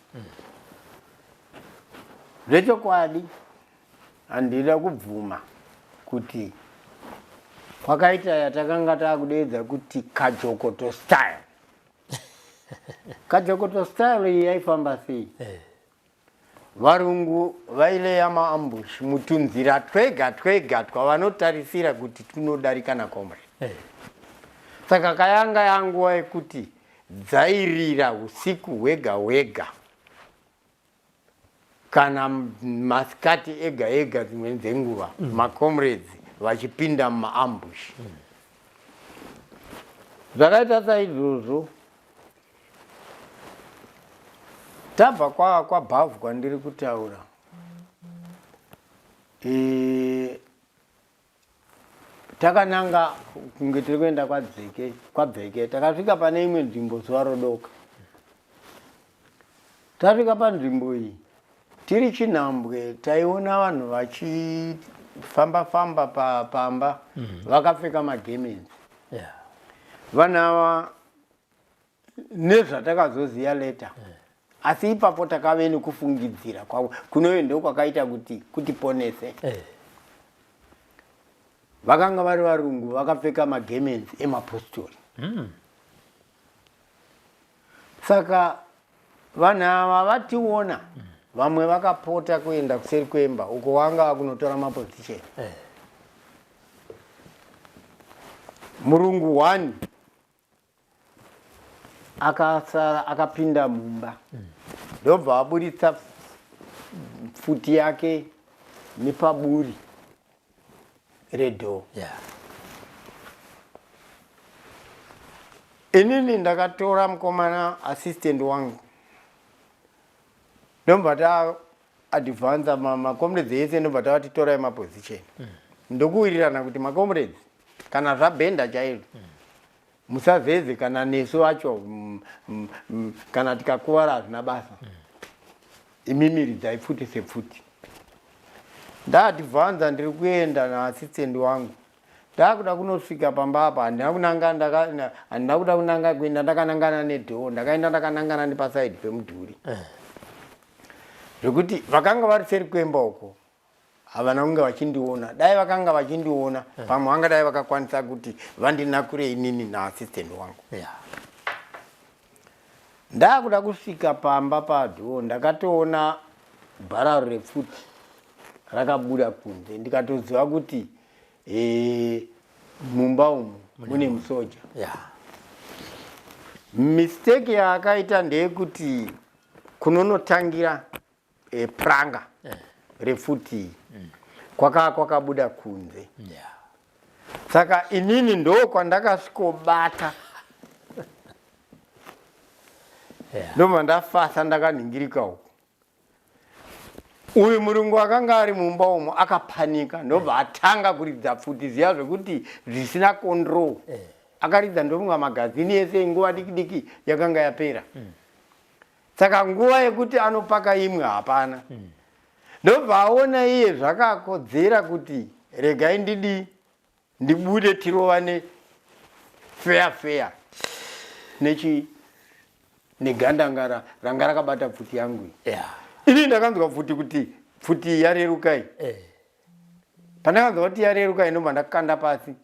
Zvechokwadi handida kubvuma kuti kwakaita yatakanga takudeedza kuti kajokoto style. Kajokoto style iyi yaifamba sei? Varungu vaileya maambush mutunzira twega twavanotarisira kuti tunodarika nakomre. Saka kayanga yanguva yekuti dzairira usiku hwega kana masikati ega dzimweni dzenguva macomrades vachipinda mumaambush. Zvakaita saizvozvo tabva kwabhavhu kwandiri kutaura. Takananga kunge tiri kuenda kwabveke takasvika pane imwe nzvimbo zuva rodoka. Tasvika panzvimbo iyi tiri chinhambwe taiona vanhu vachifamba pamba vakapfeka magemenzi. Vanhu ava nezvatakazoziya leta. Asi ipapo takave nekufungidzira kunoyo ndokwakaita kuti ponese. Vakanga vari varungu vakapfeka magemenzi emapostori. Saka vanhu ava vationa vamwe vakapota kuenda kuseri kwemba uko wanga kunotora maposition. Murungu 1 akasara akapinda mumba. Ndobva aburitsa futi yake nepaburi redho. Inini ndakatora mukomana assistant wangu. Ndobva ta advance macomrades ese ndobva tavatitora maposition. Ndokuwirirana kuti macomrades kana zvabhenda chaizvo musavheze kana nesu wacho kana tikakuvara hazvina basa. Imimiridzai futi sepfuti. Ndaadvance ndiri kuenda naassistant wangu. Ndakuda kunosvika pamba apa handina kuda kunanga kuenda ndakanangana nedhoo. Ndakaenda ndakanangana nepasaidi pemudhuri. Zvokuti vakanga vari seri kwemba uko havana kunge vachindiona. Dai vakanga vachindiona pamwe vangadai vakakwanisa kuti vandinakure inini naassistant wangu. Ndakuda kusvika pamba padhoo ndakatoona bhararo repfuti rakabuda kunze. Ndikatoziva kuti mumba umu mune musoja. Mistake yaakaita ndeyekuti kunonotangira pranga refuti kwakabuda kunze. Yeah. Saka inini ndo kwandakasvikobata. Yeah. Ndoma ndafasa ndakaningirika uko. Uyu murungu akanga ari mumba umo akapanika ndobva atanga kuridza pfuti ziya zvokuti zvisina control. Akaridza ndomwa magazini ese nguva diki yakanga yapera. Saka nguva yekuti anopaka imwe hapana. Ndobva aona iye zvakakodzera kuti regai ndibude tirovane fair negandanga ranga rakabata pfuti yangu. Yeah. Ini ndakanzwa kuti pfuti yarerukai. Pandakanzwa kuti yarerukai ndobva ndakanda pasi.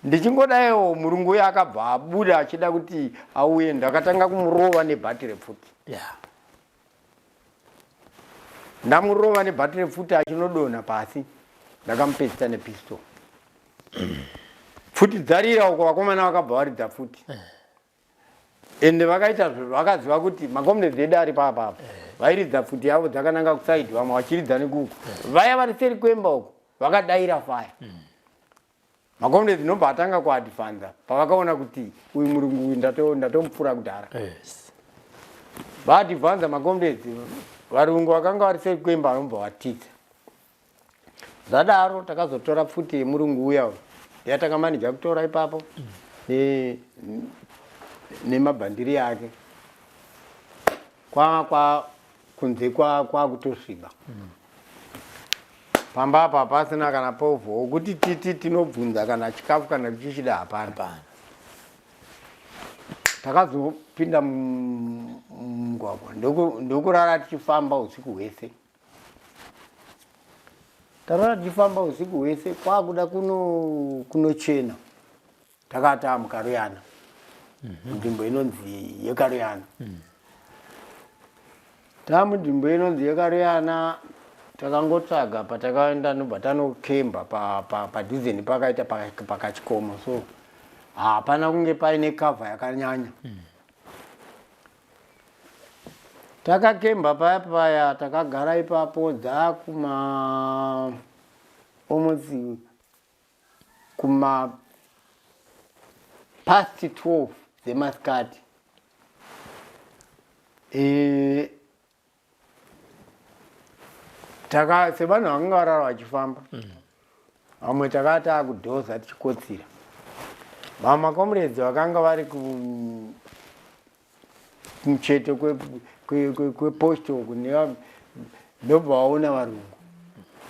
Ndichingodaiwo murungu uyu akabva abuda achida kuti auye, ndakatanga kumurova nebhati repfuti. Yeah. Ndamurova nebhati repfuti achinodonha pasi, ndakamupedzisa nepistol. Pfuti dzarira uko, vakomana vakabva varidza pfuti. Ende vakaita vakaziva kuti makomnedzi edu ari papapa. Vairidza pfuti yavo dzakananga kusaidi, vamwe vachiridza nekuku. Vaya vari seri kwemba uko vakadaira faya. Makomnedzi nobva atanga kuadvanza pavakaona kuti uyu murungu uyu ndatomupfura kudhara. Yes. Vaadvanza makomnedzi, varungu vakanga vari seri kwemba vanobva vatidza. Zvadaro takazotora pfuti yemurungu uya yatakamanija kutora ipapo nemabhandiri yake kunze kwakutosviba. Pamba apa pasina kana povho wokuti tinobvunza kana chikafu kana chichida hapana. Takazopinda mumugwagwa ndokurara tichifamba usiku hwese. Tarara tichifamba usiku hwese kwakuda kunochena. Takati mukaruyana. Nzvimbo inonzi yekaruyana. Tamunzvimbo inonzi yekaruyana takangotsvaga patakaenda nobva tanokemba padhizeni pakaita pakachikomo, so hapana kunge paine kavha yakanyanya. Takakemba paya takagara ipapo dzakuma almost kuma past 12 dzemasikati. Sevanhu vakanga varara vachifamba, vamwe takati akudhoza tichikotsira. Vamwe makomredzi vakanga vari kumucheto kweposto uku ndobva vaona varungu.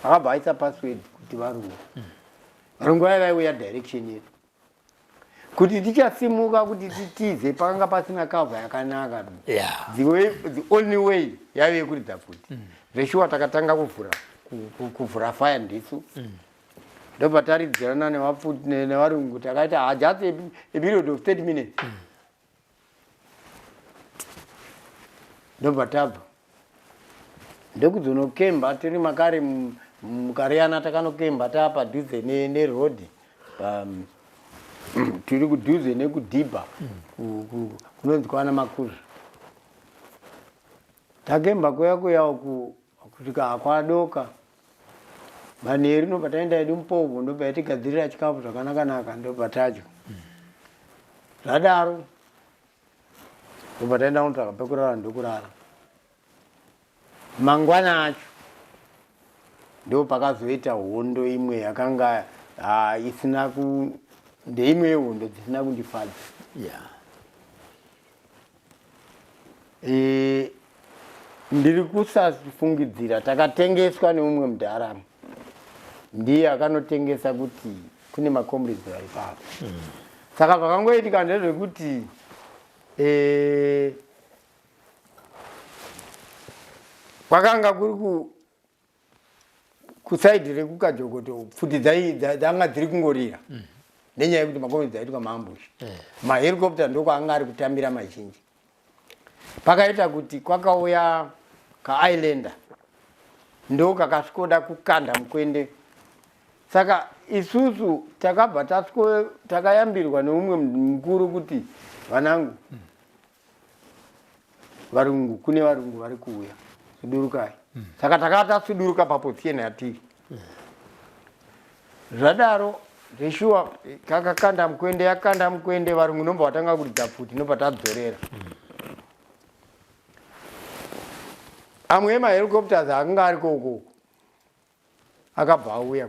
Vakabva vaisa password kuti varungu. Varungu vaiuya direction yedu. Kuti tichasimuka kuti titize pakanga pasina cover yakanaka. Yeah. The only way yave kuridza pfuti. Zveshuwa takatanga kuvhura fire ndisu. Ndobva taridzirana nevarungu takaita just a period of 30 minutes. Ndobva tabva. Ndokuzonokemba tiri makare mukariyana takanokemba tapadhuze neroad. Tiri kudhuze nekudhibha kunonzi kwana makuzva. Takemba kuya uku kusvika kwadoka. Manheru ndobva taenda edu mupovo ndobva yatigadzirira chikafu zvakanaka ndobva tadya. Zvadaro ndobva taenda kunotsvaga pekurara ndokurara. Mangwana acho ndo pakazoita hondo imwe yakanga isina ndeimwe yehondo dzisina kundifadza. Yeah. Ndiri kusafungidzira takatengeswa neumwe mudharama. Ndiye akanotengesa kuti kune makomredzi vari papo. Saka zvakangoitika ndezvekuti kwakanga kuri kusaidi rekukajogoto pfuti dzanga dziri kungorira. Nenyaya yekuti makomredzi aitwa maambushi. Mahelicopter ndoko anga ari kutambira mazhinji. Pakaita kuti kwakauya kaislander ndo kakasvikoda kukanda mukwende. Saka isusu takabva takayambirwa neumwe mukuru kuti vanangu varungu kune varungu vari kuuya kudurukai. saka takatasuduruka paposition yatiri. Zvadaro zveshuwa kakakanda mukwende yakanda mukwende varungu nomba watanga kuridza futi nomba tadzorera. Amwe emahelicopters akanga ariko ukoko akabva auya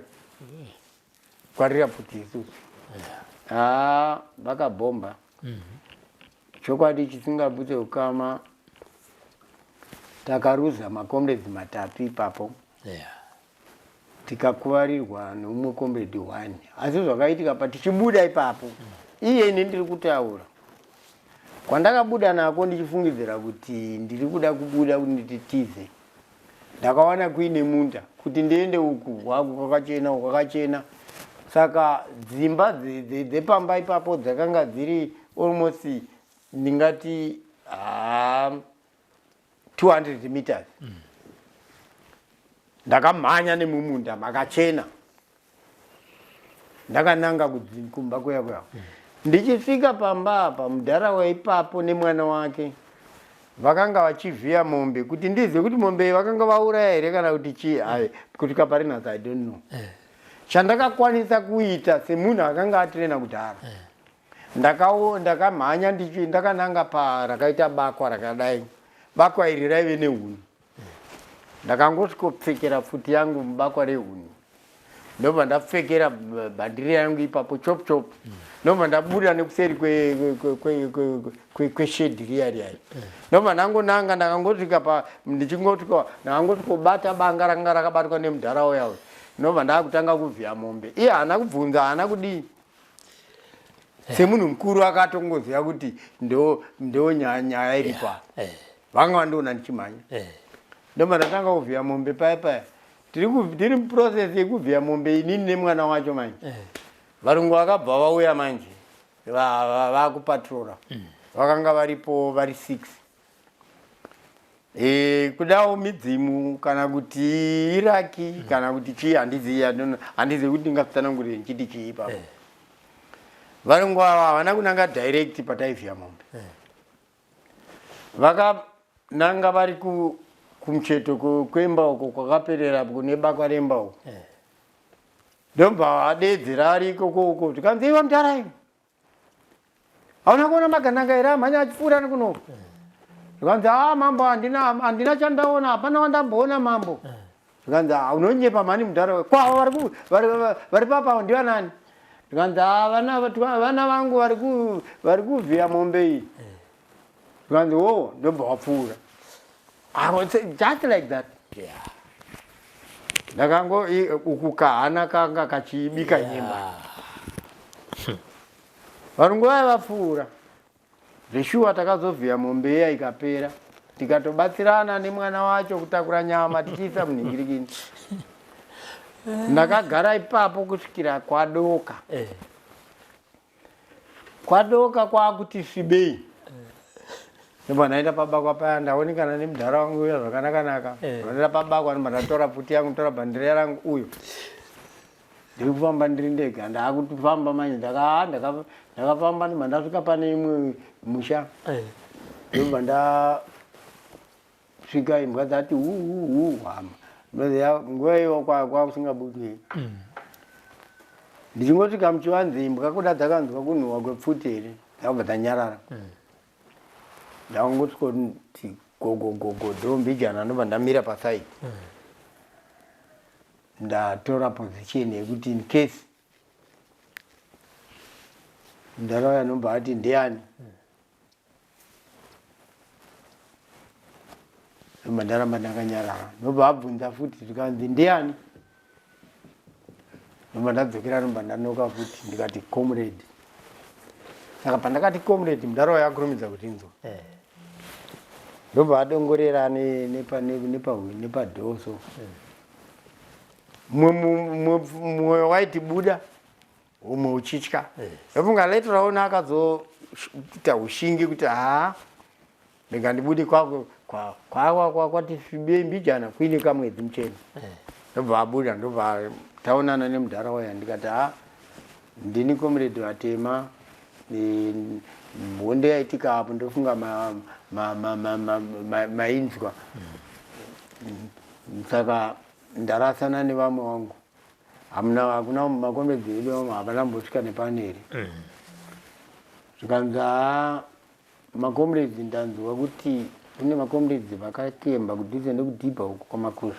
kwarira futi isusu. Vakabhomba. Chokwadi chisingabvute ukama takaruza makomrades matatu ipapo. Tikakuvarirwa nomumwe comrade 1. Asi zvakaitika patichibuda ipapo iye ine ndiri kutaura kwandakabuda nako ndichifungidzira kuti ndiri kuda kubuda kuti nditize, ndakawana kuine munda kuti ndiende uku kwakachena. Saka dzimba dzepamba ipapo dzakanga dziri almost ndingati 200 meters. Ndakamhanya nemumunda makachena. Ndakananga kumba kwaya. Ndichisvika pamba apa mudhara waipapo nemwana wake vakanga vachivhiya mombe kuti ndizive kuti mombe vakanga vauraya here kana kuti chii. Kuti kaparinhasi I don't know. Chandakakwanisa kuita semunhu akanga atirena kudhara, ndakamhanya ndakananga parakaita bakwa rakadai. Bakwa iri raive nehuni. Ndakangosvikopfekera futi yangu mubakwa rehuni. Ndobva ndapfekera bhandiri yangu ipapo chop chop. Ndobva ndabuda nekuseri kweshedhi riya riya. Ndobva ndangonanga ndakangosvika ndakangosvikobata banga ranga rakabatwa nemudhara uya. Ndobva ndakutanga kuvhiya mombe. Iye haana kubvunza, haana kudii. Semunhu mukuru akatongoziva kuti ndo nyaya iripa. Vanga vandiona ndichimhanya. Ndobva ndatanga kuvhiya mombe paya. Tiri muprocess yekuvhiya mombe inini nemwana wacho manje. Varungu vakabva vauya manje. Vakupatrora. Vakanga varipo vari 6. Kudawo midzimu kana kuti iraki kana kuti chii handizivi kuti ndingatsanangurire chiti chii ipapo. Varungu ava havana kunanga direct pataivhiya mombe. Vakananga vari kumucheto kwemba uko kwakaperera kune bakwa remba uko. Ndobva vadedzera ari ikoko tikanzi iwe mutarayi hauna kuona magananga here amhanya achipfuura nekuno. Tikanzi mambo handina chandaona, hapana wandamboona mambo. Tikanzi unonyepa mhani mudhara kwavo vari papa ndivanani. Tikanzi vana vangu vari kuvhiya mombe iyi. Tikanzi ndobva wapfuura. Just like that. Ndakango uku kahana kanga kachibika nyemba. Varungu vapfuura. Zveshuwa takazovhiya mombe iya ikapera. Tikatobatsirana nemwana wacho kutakura nyama tichiisa munhingirikini. Ndakagara ipapo kusvikira kwadoka. Kwadoka kwakuti svibei. Ndobva ndaenda pabakwa paya ndaonekana nemudhara wangu uya zvakanaka. Ndaenda pabakwa ndatora futi yangu ndatora bhandira rangu uyo. Ndiri kufamba ndiri ndega ndakutofamba manje ndakafamba ndobva ndasvika pane imwe musha. Ndobva ndasvika imbwa dzati hama. Ndoziva nguva iyo kwakusingabudwi. Ndichingosvika muchivanze imbwa kuda dzakanzwa kunhuhwa kwepfuti here dzabva dzanyarara. Ndakangosvikoti gogogogo dhombijana ndobva ndamira pasaidi. Ndatora position yekuti in case mudhara uya nobva ati ndiani. Ndobva ndaramba ndakanyarara. Ndobva abvunza futi tikanzi ndiani. Ndobva ndadzokera ndobva ndanoka futi ndikati comrade. Saka pandakati comrade mudhara uya akurumidza kutinzwa. Ndobva adongorera nepadhoso. Mumwe waiti buda, umwe uchitya. Ndofunga later raona akazoita ushingi kuti ndingandibude kwati svibei mbijana kuine kamwedzi muchena. Ndobva abuda ndobva taonana nemudhara uya ndikati ndini comrade Vatema. Mbonde yaitika apo ndofunga mainzwa. Saka ndarasana nevamwe wangu. Hakuna makombedzi edu hapana mbosvika nepaneri. Zvikanzi makombedzi ndanzwa kuti kune makombedzi vakatemba kudhuze nekudhibha uko kwamakusha.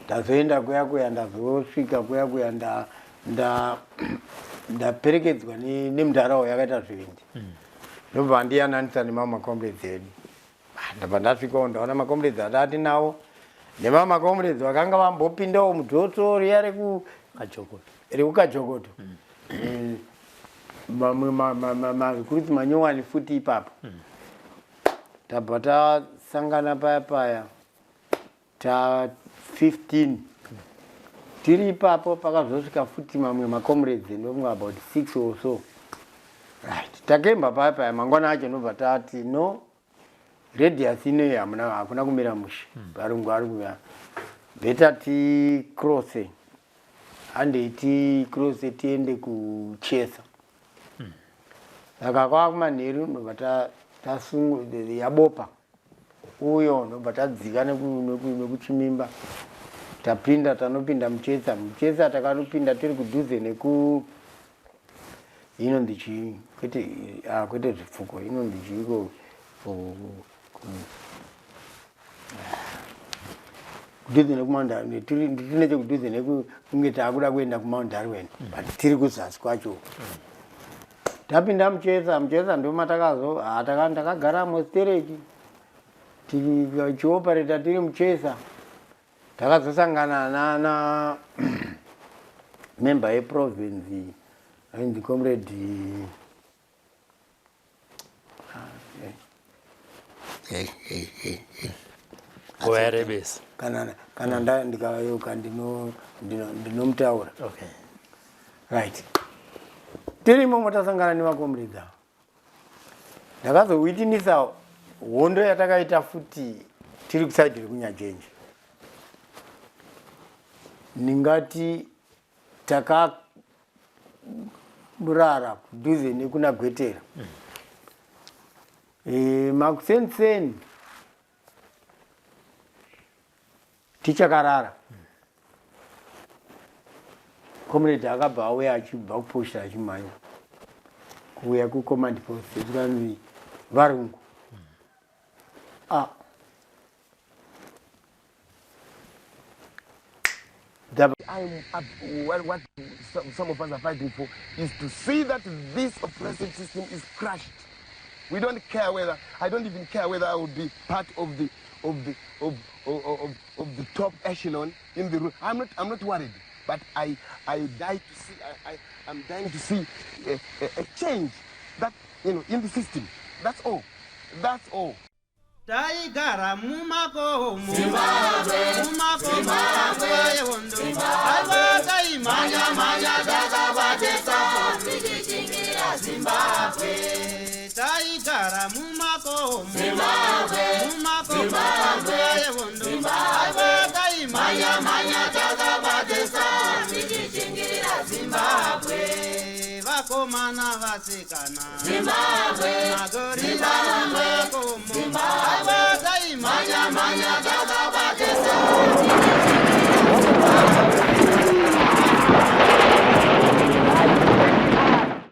Ndazoenda kuya ndazosvika kuya ndaperekedzwa nemunharaunda yakaita zvivindi. Ndobva ndiyananisa nemamwe makombedzi edu. Ndabva ndasvikawo ndaona makombedzi adati nawo nemamwe makombedzi vakanga vambopindawo mudzoto riya rekukajokoto. Mamwe kuriti manyowani futi ipapo. Tabva tasangana paya ta 15 tiri ipapo pakazosvika futi mamwe makombedzi ndomwe about 6 or so. Right. Takemba paya mangwana acho ndobva tati no radius inoyi hakuna kumira mushe. Varungu ari kuya. Beta ti cross. Hande ti cross tiende kuchesa. Saka kwakumanheru ndobva yabopa. Uyo ndobva tadzika nekuchimimba. Tapinda tanopinda muchesa. Muchesa takanopinda tiri kudhuze neku inonzi chii kwete zvipfuko inonzi chiiko kudhuze nekumaundarwen tiri nechekudhuze nekunge taakuda kuenda kumaundarwen but tiri kuzasi kwacho. Tapinda muchesa ndakagara stereki tichiopereta tiri muchesa. Takazosangana na member yeprovince ainzi comrade Kuerebesa. Kana ndikayuka ndinomutaura. Okay. Right. Tirimo motasangana nemakomrade avo. Ndakazowitnessa hondo yatakaita futi tiri kusaidi rekunyajenje. Ningati takamurara kudhuze nekuna Gwetera. Makuseni tichakarara. Comrade akabva auya achibva kuposta achimhanya kuuya kucommand post zvikanzi varungu. What some of us are fighting for is to see that this oppressive system is crushed. We don't care whether I don't even care whether I would be part of the top echelon in the room. I'm not worried, but I'm dying to see a change that in the system. That's all. Taigara mumakomo yewondo Hwata imanya dakabatesa tichingira Zimbabwe. Taigara mumakomo yewondo Hwata imanya dakabatesa tichingira Zimbabwe. Vakomana vasikana magori mumakomo Hwata imanya dakabatesa